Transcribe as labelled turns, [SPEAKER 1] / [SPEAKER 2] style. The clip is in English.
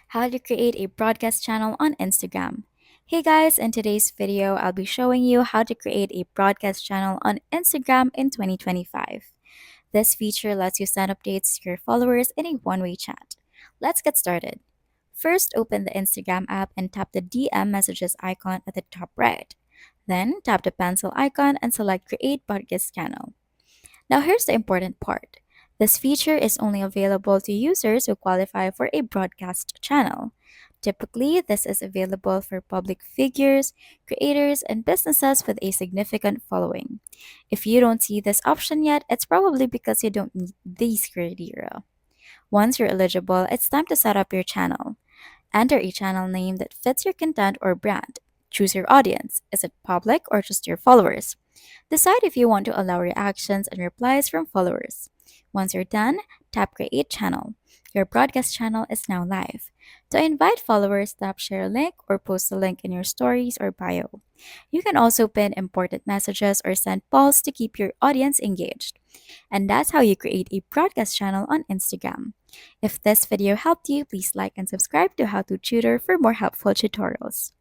[SPEAKER 1] how to create a broadcast channel on Instagram. Hey guys, in today's video, I'll be showing you how to create a broadcast channel on Instagram in 2025. This feature lets you send updates to your followers in a one-way chat. Let's get started. First, open the Instagram app and tap the DM messages icon at the top right. Then, tap the pencil icon and select Create Broadcast Channel. Now, here's the important part. This feature is only available to users who qualify for a broadcast channel. Typically, this is available for public figures, creators, and businesses with a significant following. If you don't see this option yet, it's probably because you don't meet these criteria. Once you're eligible, it's time to set up your channel. Enter a channel name that fits your content or brand. Choose your audience. Is it public or just your followers? Decide if you want to allow reactions and replies from followers. Once you're done, tap Create Channel. Your broadcast channel is now live. To invite followers, tap Share Link or post a link in your stories or bio. You can also pin important messages or send polls to keep your audience engaged. And that's how you create a broadcast channel on Instagram. If this video helped you, please like and subscribe to How to Tutor for more helpful tutorials.